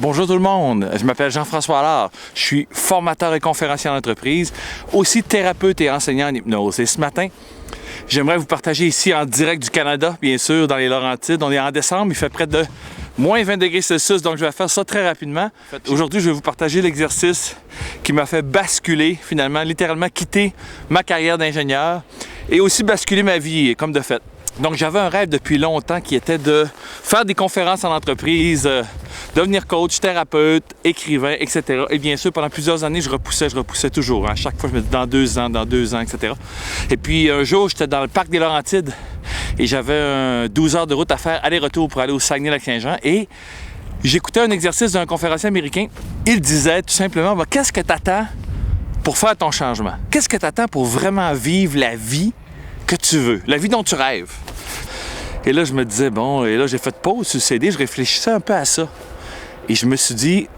Bonjour tout le monde, je m'appelle Jean-François Allard, je suis formateur et conférencier en entreprise, aussi thérapeute et enseignant en hypnose. Et ce matin, j'aimerais vous partager ici en direct du Canada, bien sûr, dans les Laurentides. On est en décembre, il fait près de moins 20 degrés Celsius, donc je vais faire ça très rapidement. Aujourd'hui, je vais vous partager l'exercice qui m'a fait basculer, finalement, littéralement quitter ma carrière d'ingénieur et aussi basculer ma vie, comme de fait. Donc, j'avais un rêve depuis longtemps qui était de faire des conférences en entreprise, devenir coach, thérapeute, écrivain, etc. Et bien sûr, pendant plusieurs années, je repoussais toujours. À chaque fois, je me disais dans 2 ans, etc. Et puis, un jour, j'étais dans le parc des Laurentides et j'avais 12 heures de route à faire aller-retour pour aller au Saguenay-Lac-Saint-Jean. Et j'écoutais un exercice d'un conférencier américain. Il disait tout simplement, qu'est-ce que tu attends pour faire ton changement? Qu'est-ce que tu attends pour vraiment vivre la vie que tu veux, la vie dont tu rêves? Et là, je me disais, bon, et là, j'ai fait pause sur le CD, je réfléchissais un peu à ça. Et je me suis dit,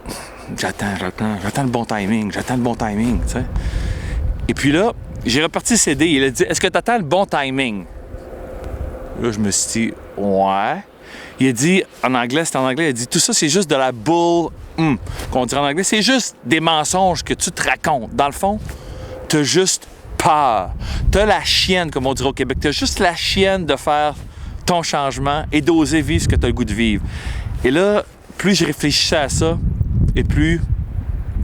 j'attends le bon timing, tu sais. Et puis là, j'ai reparti le CD, il a dit, est-ce que tu attends le bon timing? Là, je me suis dit, ouais. Il a dit, en anglais, il a dit, tout ça, c'est juste de la bull, qu'on dirait en anglais, c'est juste des mensonges que tu te racontes. Dans le fond, t'as juste peur. T'as la chienne, comme on dirait au Québec. T'as juste la chienne de faire ton changement et d'oser vivre ce que t'as le goût de vivre. Et là, plus je réfléchissais à ça, et plus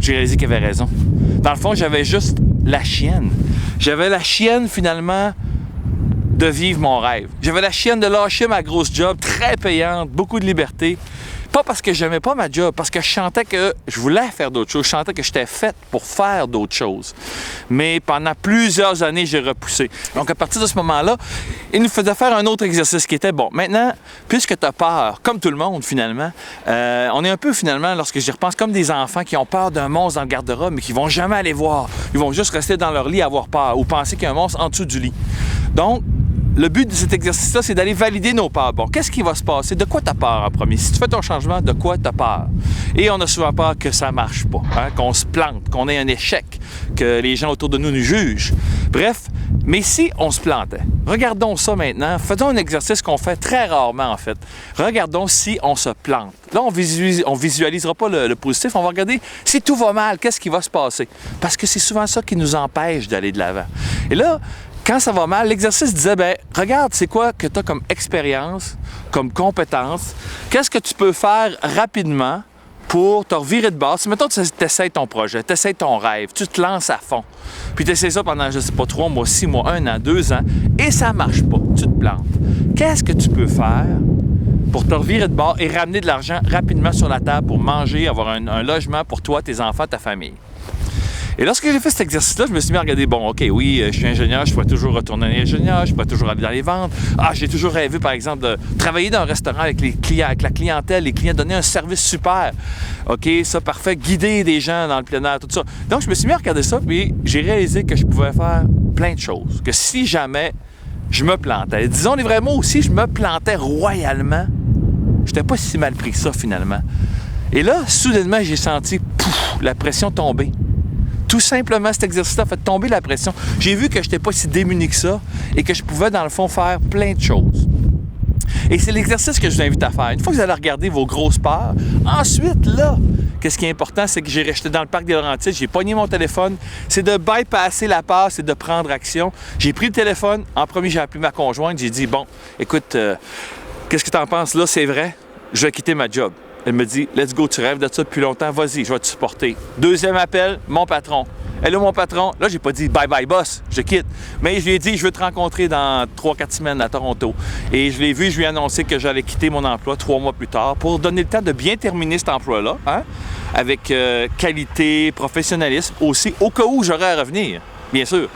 j'ai réalisé qu'il avait raison. Dans le fond, j'avais juste la chienne. J'avais la chienne, finalement, de vivre mon rêve. J'avais la chienne de lâcher ma grosse job, très payante, beaucoup de liberté. Pas parce que j'aimais pas ma job, parce que je sentais que je voulais faire d'autres choses. Je sentais que j'étais faite pour faire d'autres choses. Mais pendant plusieurs années, j'ai repoussé. Donc, à partir de ce moment-là, il nous faisait faire un autre exercice qui était, bon, maintenant, puisque tu as peur, comme tout le monde, finalement, on est un peu, finalement, lorsque j'y repense, comme des enfants qui ont peur d'un monstre dans le garde-robe, mais qui vont jamais aller voir. Ils vont juste rester dans leur lit à avoir peur ou penser qu'il y a un monstre en dessous du lit. Donc, le but de cet exercice-là, c'est d'aller valider nos peurs. Bon, qu'est-ce qui va se passer? De quoi tu as peur en premier? Si tu fais ton changement, de quoi tu as peur? Et on a souvent peur que ça ne marche pas, qu'on se plante, qu'on ait un échec, que les gens autour de nous nous jugent. Bref, mais si on se plantait, regardons ça maintenant. Faisons un exercice qu'on fait très rarement, en fait. Regardons si on se plante. Là, on visualisera pas le positif. On va regarder si tout va mal, qu'est-ce qui va se passer? Parce que c'est souvent ça qui nous empêche d'aller de l'avant. Et là, quand ça va mal, l'exercice disait, regarde, c'est quoi que tu as comme expérience, comme compétence, qu'est-ce que tu peux faire rapidement pour te revirer de base. Si, mettons, tu essaies ton projet, tu essaies ton rêve, tu te lances à fond, puis tu essaies ça pendant, je sais pas, 3 mois, 6 mois, 1 an, 2 ans, et ça marche pas, tu te plantes. Qu'est-ce que tu peux faire pour te revirer de bord et ramener de l'argent rapidement sur la table pour manger, avoir un logement pour toi, tes enfants, ta famille? Et lorsque j'ai fait cet exercice-là, je me suis mis à regarder, bon, OK, oui, je suis ingénieur, je pourrais toujours retourner en ingénieur, je pourrais toujours aller dans les ventes. J'ai toujours rêvé, par exemple, de travailler dans un restaurant avec les clients, avec la clientèle, les clients, donner un service super. OK, ça, parfait, guider des gens dans le plein air, tout ça. Donc, je me suis mis à regarder ça, puis j'ai réalisé que je pouvais faire plein de choses. Que si jamais je me plantais, disons les vrais mots aussi, je me plantais royalement, j'étais pas si mal pris que ça, finalement. Et là, soudainement, j'ai senti, la pression tomber. Tout simplement, cet exercice-là a fait tomber la pression. J'ai vu que je n'étais pas si démuni que ça et que je pouvais, dans le fond, faire plein de choses. Et c'est l'exercice que je vous invite à faire. Une fois que vous allez regarder vos grosses peurs, ensuite, là, qu'est-ce qui est important, c'est que j'étais dans le parc des Laurentides, j'ai pogné mon téléphone, c'est de bypasser la peur, c'est de prendre action. J'ai pris le téléphone, en premier, j'ai appelé ma conjointe, j'ai dit, bon, écoute, qu'est-ce que tu en penses là, c'est vrai, je vais quitter ma job. Elle me dit, let's go, tu rêves de ça depuis longtemps, vas-y, je vais te supporter. Deuxième appel, mon patron. Elle est mon patron. Là, j'ai pas dit bye bye boss, je quitte. Mais je lui ai dit, je veux te rencontrer dans 3-4 semaines à Toronto. Et je l'ai vu, je lui ai annoncé que j'allais quitter mon emploi 3 mois plus tard pour donner le temps de bien terminer cet emploi-là, avec qualité, professionnalisme aussi, au cas où j'aurais à revenir, bien sûr.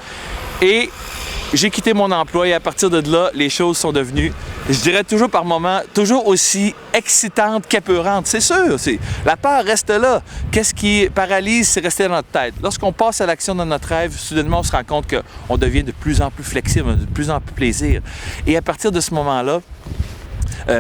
Et j'ai quitté mon emploi et à partir de là, les choses sont devenues, je dirais toujours par moments, toujours aussi excitantes qu'épeurantes. C'est sûr, la peur reste là. Qu'est-ce qui paralyse, c'est rester dans notre tête. Lorsqu'on passe à l'action dans notre rêve, soudainement, on se rend compte qu'on devient de plus en plus flexible, de plus en plus plaisir. Et à partir de ce moment-là,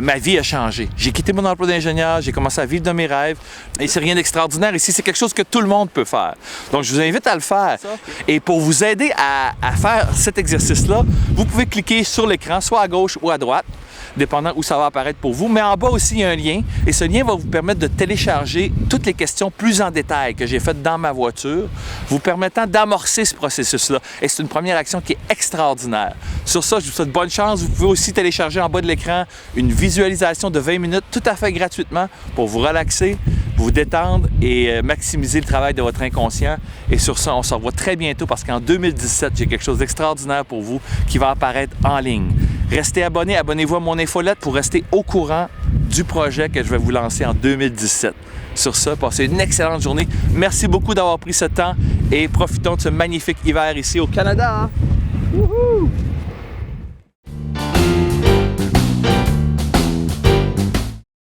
ma vie a changé. J'ai quitté mon emploi d'ingénieur, j'ai commencé à vivre de mes rêves et c'est rien d'extraordinaire ici, c'est quelque chose que tout le monde peut faire. Donc, je vous invite à le faire. Et pour vous aider à faire cet exercice-là, vous pouvez cliquer sur l'écran, soit à gauche ou à droite. dépendant où ça va apparaître pour vous. Mais en bas aussi, il y a un lien et ce lien va vous permettre de télécharger toutes les questions plus en détail que j'ai faites dans ma voiture, vous permettant d'amorcer ce processus-là. Et c'est une première action qui est extraordinaire. Sur ça, je vous souhaite bonne chance. Vous pouvez aussi télécharger en bas de l'écran une visualisation de 20 minutes tout à fait gratuitement pour vous relaxer, vous détendre et maximiser le travail de votre inconscient. Et sur ça, on se revoit très bientôt parce qu'en 2017, j'ai quelque chose d'extraordinaire pour vous qui va apparaître en ligne. Restez abonnés, abonnez-vous à mon infolette pour rester au courant du projet que je vais vous lancer en 2017. Sur ça, passez une excellente journée. Merci beaucoup d'avoir pris ce temps et profitons de ce magnifique hiver ici au Canada. Wouhou!